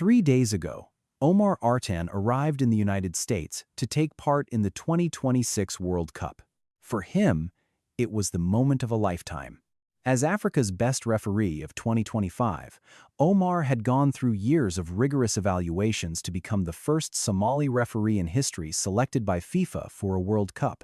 3 days ago, Omar Artan arrived in the United States to take part in the 2026 World Cup. For him, it was the moment of a lifetime. As Africa's best referee of 2025, Omar had gone through years of rigorous evaluations to become the first Somali referee in history selected by FIFA for a World Cup.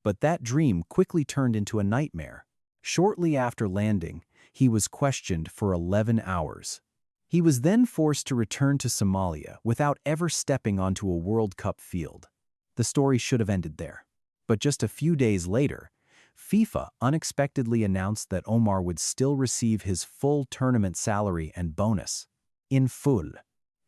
But that dream quickly turned into a nightmare. Shortly after landing, he was questioned for 11 hours. He was then forced to return to Somalia without ever stepping onto a World Cup field. The story should have ended there. But just a few days later, FIFA unexpectedly announced that Omar would still receive his full tournament salary and bonus, in full,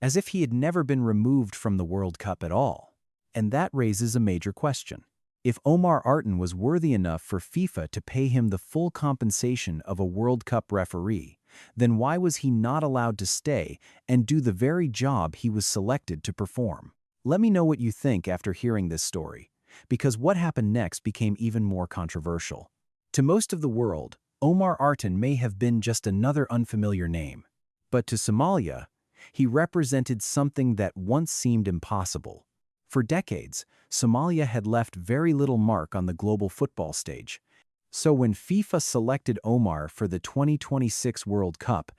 as if he had never been removed from the World Cup at all. And that raises a major question. If Omar Artan was worthy enough for FIFA to pay him the full compensation of a World Cup referee, then why was he not allowed to stay and do the very job he was selected to perform? Let me know what you think after hearing this story, because what happened next became even more controversial. To most of the world, Omar Artan may have been just another unfamiliar name. But to Somalia, he represented something that once seemed impossible. For decades, Somalia had left very little mark on the global football stage. So when FIFA selected Omar for the 2026 World Cup,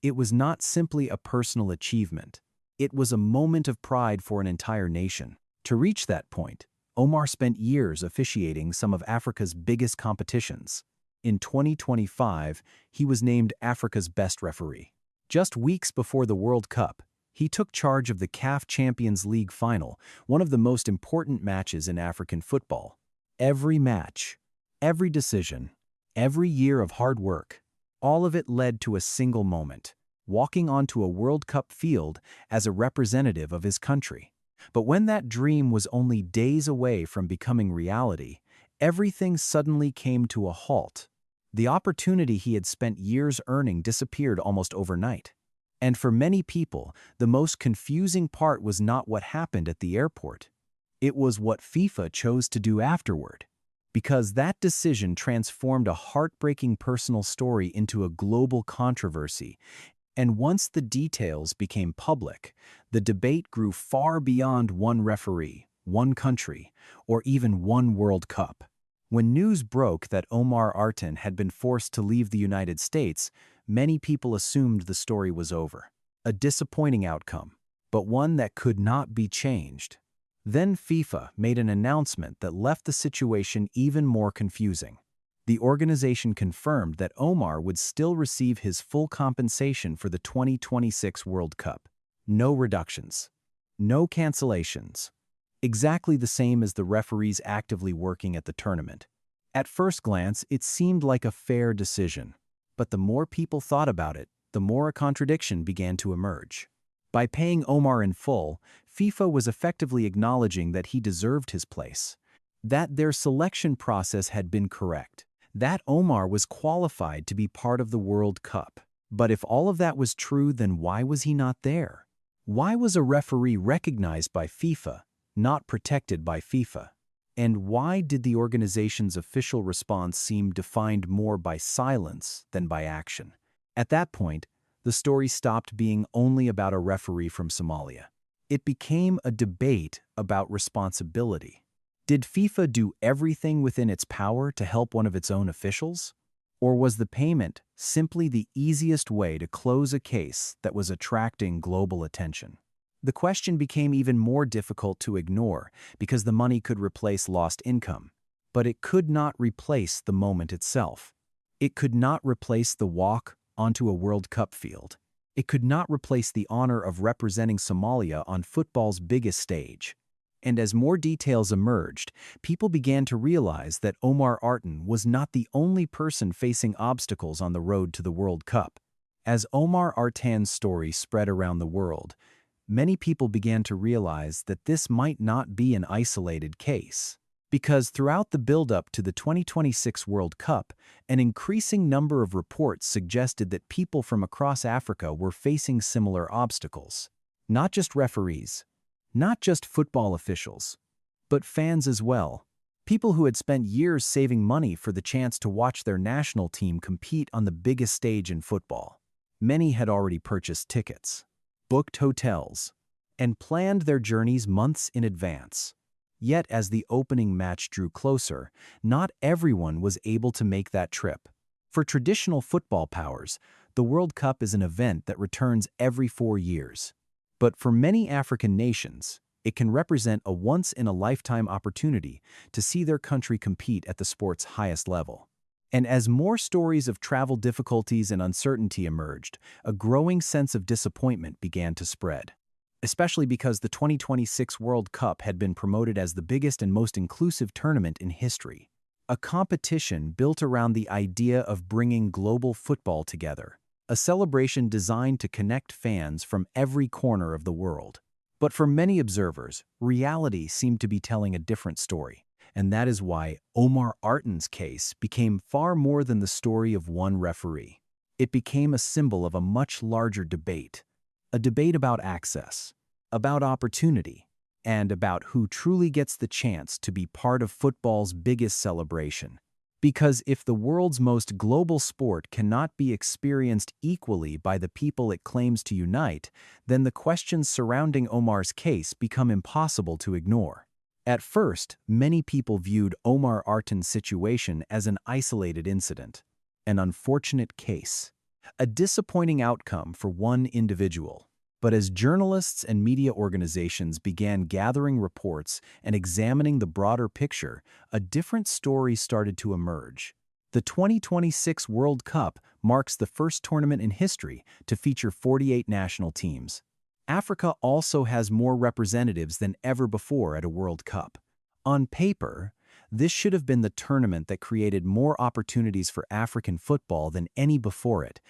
it was not simply a personal achievement. It was a moment of pride for an entire nation. To reach that point, Omar spent years officiating some of Africa's biggest competitions. In 2025, he was named Africa's best referee. Just weeks before the World Cup, he took charge of the CAF Champions League final, one of the most important matches in African football. Every match, every decision, every year of hard work, all of it led to a single moment, walking onto a World Cup field as a representative of his country. But when that dream was only days away from becoming reality, everything suddenly came to a halt. The opportunity he had spent years earning disappeared almost overnight. And for many people, the most confusing part was not what happened at the airport. It was what FIFA chose to do afterward. Because that decision transformed a heartbreaking personal story into a global controversy. And once the details became public, the debate grew far beyond one referee, one country, or even one World Cup. When news broke that Omar Artan had been forced to leave the United States, many people assumed the story was over. A disappointing outcome, but one that could not be changed. Then FIFA made an announcement that left the situation even more confusing. The organization confirmed that Omar would still receive his full compensation for the 2026 World Cup. No reductions. No cancellations. Exactly the same as the referees actively working at the tournament. At first glance, it seemed like a fair decision. But the more people thought about it, the more a contradiction began to emerge. By paying Omar in full, FIFA was effectively acknowledging that he deserved his place, that their selection process had been correct, that Omar was qualified to be part of the World Cup. But if all of that was true, then why was he not there? Why was a referee recognized by FIFA, not protected by FIFA? And why did the organization's official response seem defined more by silence than by action? At that point, the story stopped being only about a referee from Somalia. It became a debate about responsibility. Did FIFA do everything within its power to help one of its own officials? Or was the payment simply the easiest way to close a case that was attracting global attention? The question became even more difficult to ignore because the money could replace lost income, but it could not replace the moment itself. It could not replace the walk onto a World Cup field. It could not replace the honor of representing Somalia on football's biggest stage. And as more details emerged, people began to realize that Omar Artan was not the only person facing obstacles on the road to the World Cup. As Omar Artan's story spread around the world, many people began to realize that this might not be an isolated case. Because throughout the build-up to the 2026 World Cup, an increasing number of reports suggested that people from across Africa were facing similar obstacles. Not just referees, not just football officials, but fans as well. People who had spent years saving money for the chance to watch their national team compete on the biggest stage in football. Many had already purchased tickets. booked hotels, and planned their journeys months in advance. Yet as the opening match drew closer, not everyone was able to make that trip. For traditional football powers, the World Cup is an event that returns every 4 years. But for many African nations, it can represent a once-in-a-lifetime opportunity to see their country compete at the sport's highest level. And as more stories of travel difficulties and uncertainty emerged, a growing sense of disappointment began to spread. Especially because the 2026 World Cup had been promoted as the biggest and most inclusive tournament in history. A competition built around the idea of bringing global football together. A celebration designed to connect fans from every corner of the world. But for many observers, reality seemed to be telling a different story. And that is why Omar Artan's case became far more than the story of one referee. It became a symbol of a much larger debate. A debate about access, about opportunity, and about who truly gets the chance to be part of football's biggest celebration. Because if the world's most global sport cannot be experienced equally by the people it claims to unite, then the questions surrounding Omar's case become impossible to ignore. At first, many people viewed Omar Artan's situation as an isolated incident, an unfortunate case, a disappointing outcome for one individual. But as journalists and media organizations began gathering reports and examining the broader picture, a different story started to emerge. The 2026 World Cup marks the first tournament in history to feature 48 national teams. Africa also has more representatives than ever before at a World Cup. On paper, this should have been the tournament that created more opportunities for African football than any before it.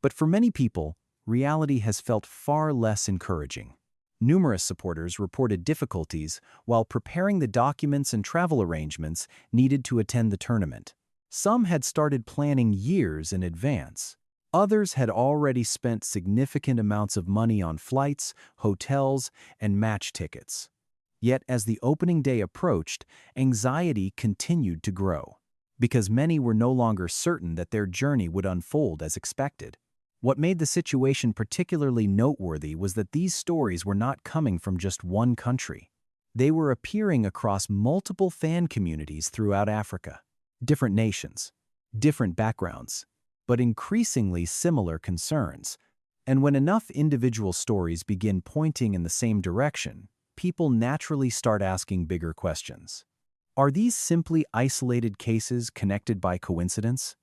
But for many people, reality has felt far less encouraging. Numerous supporters reported difficulties while preparing the documents and travel arrangements needed to attend the tournament. Some had started planning years in advance. Others had already spent significant amounts of money on flights, hotels, and match tickets. Yet as the opening day approached, anxiety continued to grow, because many were no longer certain that their journey would unfold as expected. What made the situation particularly noteworthy was that these stories were not coming from just one country. They were appearing across multiple fan communities throughout Africa. Different nations, different backgrounds, but increasingly similar concerns. And when enough individual stories begin pointing in the same direction, people naturally start asking bigger questions. Are these simply isolated cases connected by coincidence?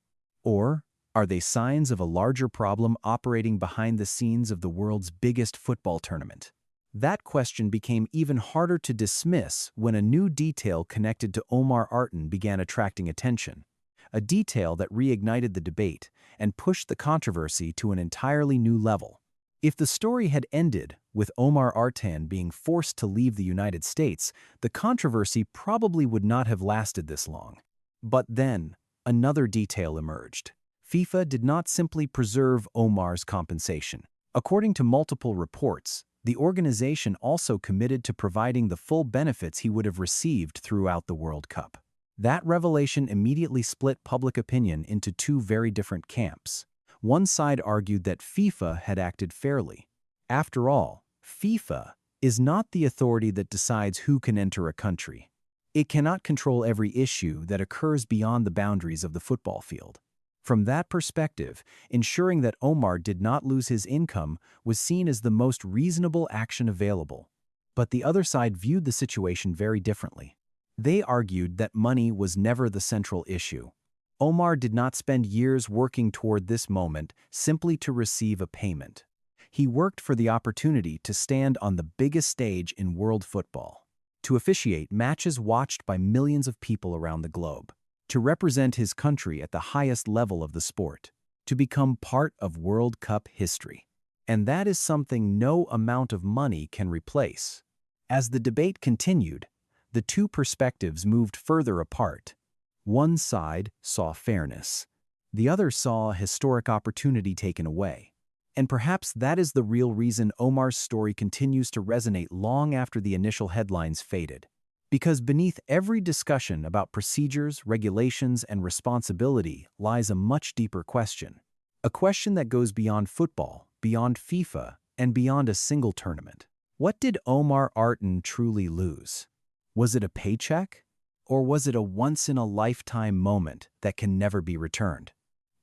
Or are they signs of a larger problem operating behind the scenes of the world's biggest football tournament? That question became even harder to dismiss when a new detail connected to Omar Artan began attracting attention. A detail that reignited the debate and pushed the controversy to an entirely new level. If the story had ended with Omar Artan being forced to leave the United States, the controversy probably would not have lasted this long. But then, another detail emerged. FIFA did not simply preserve Omar's compensation. According to multiple reports, the organization also committed to providing the full benefits he would have received throughout the World Cup. That revelation immediately split public opinion into two very different camps. One side argued that FIFA had acted fairly. After all, FIFA is not the authority that decides who can enter a country. It cannot control every issue that occurs beyond the boundaries of the football field. From that perspective, ensuring that Omar did not lose his income was seen as the most reasonable action available. But the other side viewed the situation very differently. They argued that money was never the central issue. Omar did not spend years working toward this moment simply to receive a payment. He worked for the opportunity to stand on the biggest stage in world football, to officiate matches watched by millions of people around the globe, to represent his country at the highest level of the sport, to become part of World Cup history. And that is something no amount of money can replace. As the debate continued, the two perspectives moved further apart. One side saw fairness. The other saw a historic opportunity taken away. And perhaps that is the real reason Omar's story continues to resonate long after the initial headlines faded. Because beneath every discussion about procedures, regulations, and responsibility lies a much deeper question. A question that goes beyond football, beyond FIFA, and beyond a single tournament. What did Omar Artan truly lose? Was it a paycheck? Or was it a once-in-a-lifetime moment that can never be returned?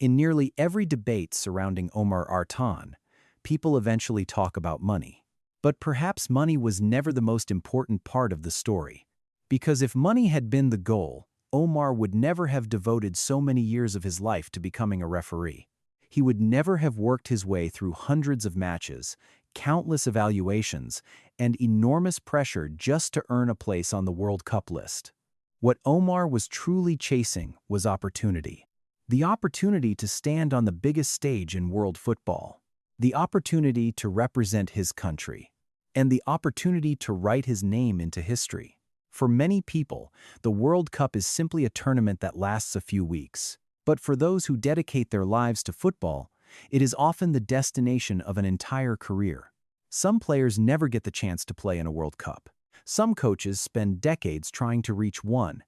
In nearly every debate surrounding Omar Artan, people eventually talk about money. But perhaps money was never the most important part of the story. Because if money had been the goal, Omar would never have devoted so many years of his life to becoming a referee. He would never have worked his way through hundreds of matches, countless evaluations, and enormous pressure just to earn a place on the World Cup list. What Omar was truly chasing was opportunity. The opportunity to stand on the biggest stage in world football. The opportunity to represent his country. And the opportunity to write his name into history. For many people, the World Cup is simply a tournament that lasts a few weeks. But for those who dedicate their lives to football, it is often the destination of an entire career. Some players never get the chance to play in a World Cup. Some coaches spend decades trying to reach one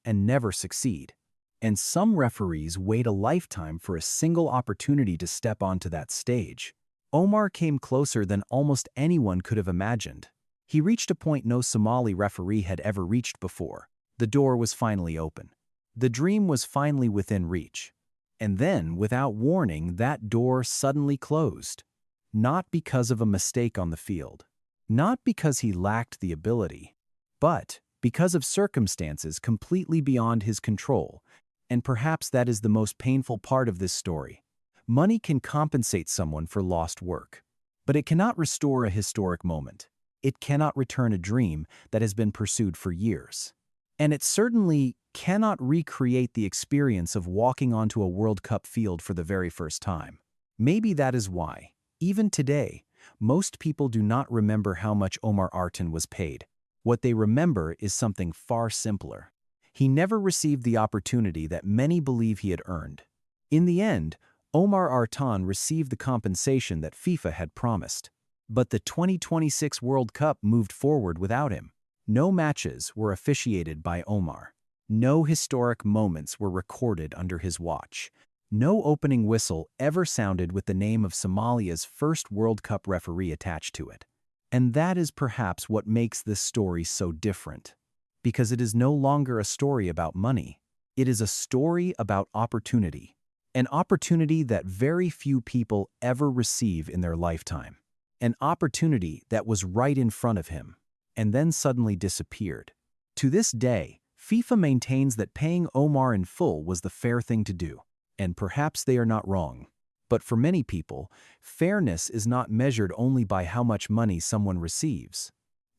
and never succeed. And some referees wait a lifetime for a single opportunity to step onto that stage. Omar came closer than almost anyone could have imagined. He reached a point no Somali referee had ever reached before. The door was finally open. The dream was finally within reach. And then, without warning, that door suddenly closed. Not because of a mistake on the field. Not because he lacked the ability. But because of circumstances completely beyond his control. And perhaps that is the most painful part of this story. Money can compensate someone for lost work. But it cannot restore a historic moment. It cannot return a dream that has been pursued for years. And it certainly cannot recreate the experience of walking onto a World Cup field for the very first time. Maybe that is why, even today, most people do not remember how much Omar Artan was paid. What they remember is something far simpler. He never received the opportunity that many believe he had earned. In the end, Omar Artan received the compensation that FIFA had promised. But the 2026 World Cup moved forward without him. No matches were officiated by Omar. No historic moments were recorded under his watch. No opening whistle ever sounded with the name of Somalia's first World Cup referee attached to it. And that is perhaps what makes this story so different. Because it is no longer a story about money. It is a story about opportunity. An opportunity that very few people ever receive in their lifetime. An opportunity that was right in front of him, and then suddenly disappeared. To this day, FIFA maintains that paying Omar in full was the fair thing to do, and perhaps they are not wrong. But for many people, fairness is not measured only by how much money someone receives.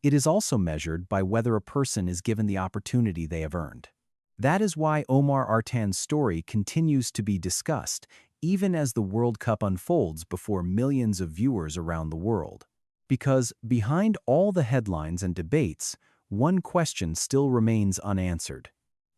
It is also measured by whether a person is given the opportunity they have earned. That is why Omar Artan's story continues to be discussed, even as the World Cup unfolds before millions of viewers around the world. Because behind all the headlines and debates, one question still remains unanswered.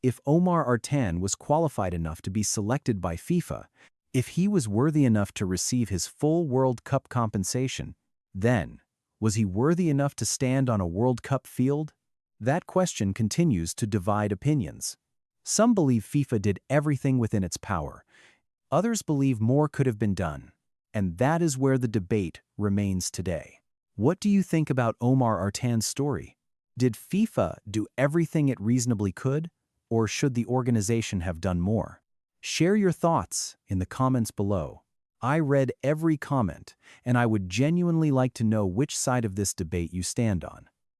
If Omar Artan was qualified enough to be selected by FIFA, if he was worthy enough to receive his full World Cup compensation, then, was he worthy enough to stand on a World Cup field? That question continues to divide opinions. Some believe FIFA did everything within its power. Others believe more could have been done. And that is where the debate remains today. What do you think about Omar Artan's story? Did FIFA do everything it reasonably could, or should the organization have done more? Share your thoughts in the comments below. I read every comment, and I would genuinely like to know which side of this debate you stand on.